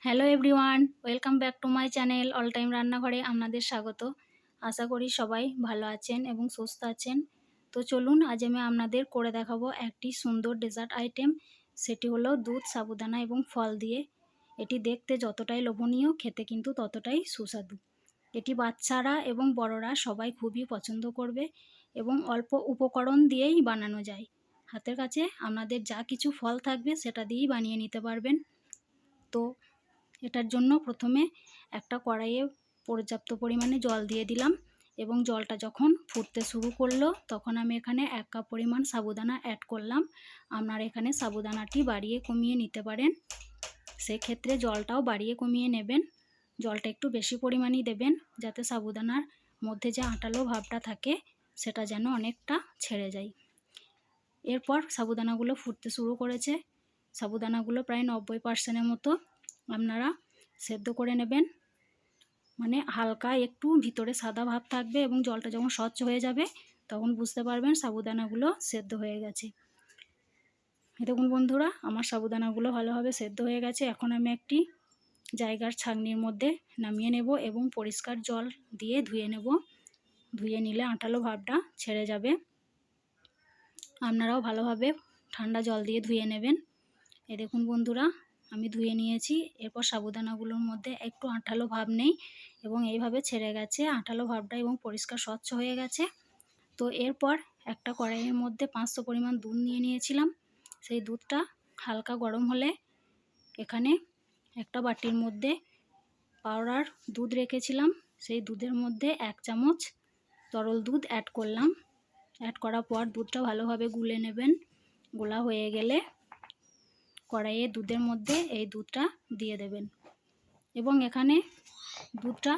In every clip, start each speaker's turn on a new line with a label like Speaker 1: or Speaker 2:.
Speaker 1: Hello everyone, welcome back to my channel all time রান্নাঘরে আপনাদের স্বাগত। আশা করি সবাই ভালো আছেন এবং সুস্থ আছেন। তো চলুন আজ আমি আপনাদের করে দেখাবো একটি সুন্দর ডেজার্ট আইটেম। সেটি হলো দুধ, সাবুদানা এবং ফল দিয়ে। এটি দেখতে যতটাই লোভনীয়, খেতে কিন্তু ততটাই সুস্বাদু। এটি বাচ্চারা এবং বড়রা সবাই খুবই পছন্দ করবে এবং অল্প উপকরণ দিয়েই বানানো যায়। হাতের কাছে আপনাদের যা কিছু ফল থাকবে সেটা দিয়েই বানিয়ে নিতে পারবেন। তো এটার জন্য প্রথমে একটা কড়াইয়ে পর্যাপ্ত পরিমাণে জল দিয়ে দিলাম এবং জলটা যখন ফুটতে শুরু করলো তখন আমি এখানে 1 কাপ পরিমাণ সাবুদানা অ্যাড করলাম। আপনারা এখানে সাবুদানাটি বাড়িয়ে কমিয়ে নিতে পারেন, সেক্ষেত্রে জলটাও বাড়িয়ে কমিয়ে নেবেন। জলটা একটু বেশি পরিমাণেই দেবেন যাতে সাবুদানার মধ্যে যে আঁটালো ভাবটা থাকে সেটা যেন অনেকটা ছেড়ে যায়। এরপর সাবুদানাগুলো ফুটতে শুরু করেছে। সাবুদানাগুলো প্রায় 90% মতো আপনারা সেদ্ধ করে নেবেন, মানে হালকা একটু ভিতরে সাদা ভাব থাকবে এবং জলটা যখন স্বচ্ছ হয়ে যাবে তখন বুঝতে পারবেন সাবুদানাগুলো সেদ্ধ হয়ে গেছে। দেখুন বন্ধুরা, আমার সাবুদানাগুলো ভালোভাবে সেদ্ধ হয়ে গেছে। এখন আমি একটি জায়গার ছাঁকনির মধ্যে নামিয়ে নেব এবং পরিষ্কার জল দিয়ে ধুয়ে নেব। ধুয়ে নিলে আঁটালো ভাবটা ছেড়ে যাবে। আপনারাও ভালোভাবে ঠান্ডা জল দিয়ে ধুয়ে নেবেন। দেখুন বন্ধুরা, আমি ধুয়ে নিয়েছি। এরপর সাবুদানাগুলোর মধ্যে একটু আঁঠালো ভাব নেই এবং এইভাবে ছেড়ে গেছে আঁঠালো ভাবটা এবং পরিষ্কার স্বচ্ছ হয়ে গেছে। তো এরপর একটা কড়াইয়ের মধ্যে 500 পরিমাণ দুধ নিয়ে নিয়েছিলাম। সেই দুধটা হালকা গরম হলে এখানে একটা বাটির মধ্যে পাউডার দুধ রেখেছিলাম, সেই দুধের মধ্যে 1 চামচ তরল দুধ অ্যাড করলাম। অ্যাড করার পর দুধটা ভালোভাবে গুলে নেবেন। গোলা হয়ে গেলে কড়াইয়ে দুধের মধ্যে এই দুধটা দিয়ে দেবেন এবং এখানে দুধটা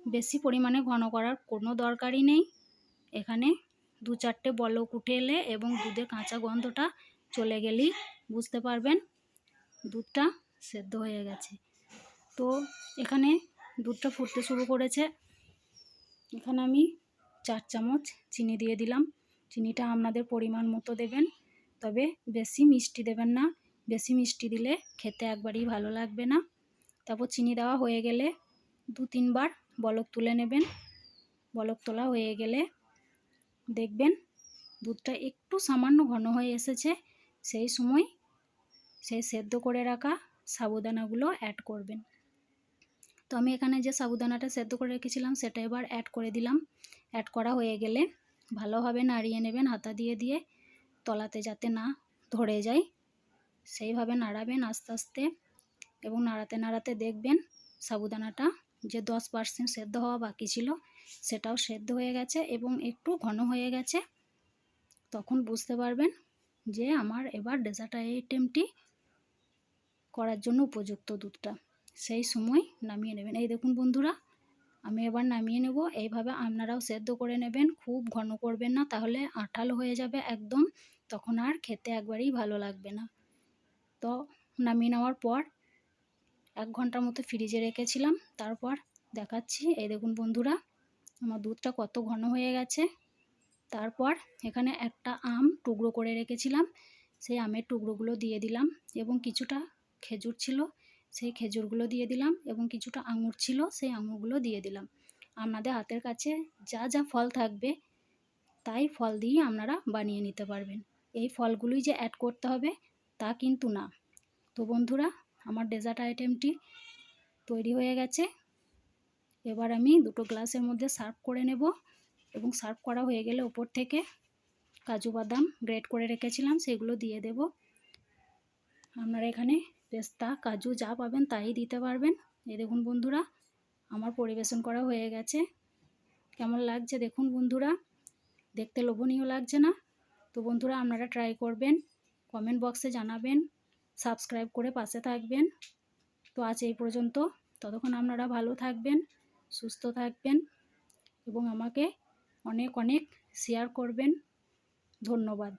Speaker 1: বেশি পরিমাণে ঘন করার কোনো দরকারই নেই। এখানে 2-4টে বলক উঠে এলে এবং দুধের কাঁচা গন্ধটা চলে গেলেই বুঝতে পারবেন দুধটা সেদ্ধ হয়ে গেছে। তো এখানে দুধটা ফুটতে শুরু করেছে। এখানে আমি 4 চামচ চিনি দিয়ে দিলাম। চিনিটা আপনাদের পরিমাণ মতো দেবেন, তবে বেশি মিষ্টি দেবেন না। বেশি মিষ্টি দিলে খেতে একবারেই ভালো লাগবে না। তারপর চিনি দেওয়া হয়ে গেলে 2-3 বার বলক তুলে নেবেন। বলক তোলা হয়ে গেলে দেখবেন দুধটা একটু সামান্য ঘন হয়ে এসেছে। সেই সময় সেই সেদ্ধ করে রাখা সাবুদানাগুলো অ্যাড করবেন। তো আমি এখানে যে সাবুদানাটা সেদ্ধ করে রেখেছিলাম সেটা এবার অ্যাড করে দিলাম। অ্যাড করা হয়ে গেলে ভালোভাবে নাড়িয়ে নেবেন হাতা দিয়ে দিয়ে, তলাতে যাতে না ধরে যায় সেইভাবে নাড়াবেন আস্তে আস্তে এবং নাড়াতে নাড়াতে দেখবেন সাবুদানাটা যে 10% সেদ্ধ হওয়া বাকি ছিল সেটাও সেদ্ধ হয়ে গেছে এবং একটু ঘন হয়ে গেছে। তখন বুঝতে পারবেন যে আমার এবার ডেজার্ট আইটেমটি করার জন্য উপযুক্ত দুধটা। সেই সময় নামিয়ে নেবেন। এই দেখুন বন্ধুরা, আমি এবার নামিয়ে নেব। এইভাবে আপনারাও সেদ্ধ করে নেবেন, খুব ঘন করবেন না, তাহলে আঠালো হয়ে যাবে একদম, তখন আর খেতে একবারেই ভালো লাগবে না। তো নামিয়ে নেওয়ার পর 1 ঘন্টার মতো ফ্রিজে রেখেছিলাম। তারপর দেখাচ্ছি, এই দেখুন বন্ধুরা আমার দুধটা কত ঘন হয়ে গেছে। তারপর এখানে একটা আম টুকরো করে রেখেছিলাম, সেই আমের টুকরোগুলো দিয়ে দিলাম এবং কিছুটা খেজুর ছিল সেই খেজুরগুলো দিয়ে দিলাম এবং কিছুটা আঙুর ছিল সেই আঙুরগুলো দিয়ে দিলাম। আপনাদের হাতের কাছে যা যা ফল থাকবে তাই ফল দিয়ে আপনারা বানিয়ে নিতে পারবেন। এই ফলগুলোই যে অ্যাড করতে হবে তা কিন্তু না। তো বন্ধুরা, আমার ডেজার্ট আইটেমটি তৈরি হয়ে গেছে। এবার আমি 2টো গ্লাসের মধ্যে সার্ভ করে নেব এবং সার্ভ করা হয়ে গেলে ওপর থেকে কাজু বাদাম গ্রেট করে রেখেছিলাম সেগুলো দিয়ে দেব। আপনারা এখানে পেস্তা কাজু যা পাবেন তাই দিতে পারবেন। এই দেখুন বন্ধুরা, আমার পরিবেশন করা হয়ে গেছে। কেমন লাগছে দেখুন বন্ধুরা, দেখতে লোভনীয় লাগছে না? তো বন্ধুরা, আপনারা ট্রাই করবেন, কমেন্ট বক্সে জানাবেন, সাবস্ক্রাইব করে পাশে থাকবেন। তো আজ এই পর্যন্ত। ততক্ষণ আপনারা ভালো থাকবেন, সুস্থ থাকবেন এবং আমাকে অনেক অনেক শেয়ার করবেন। ধন্যবাদ।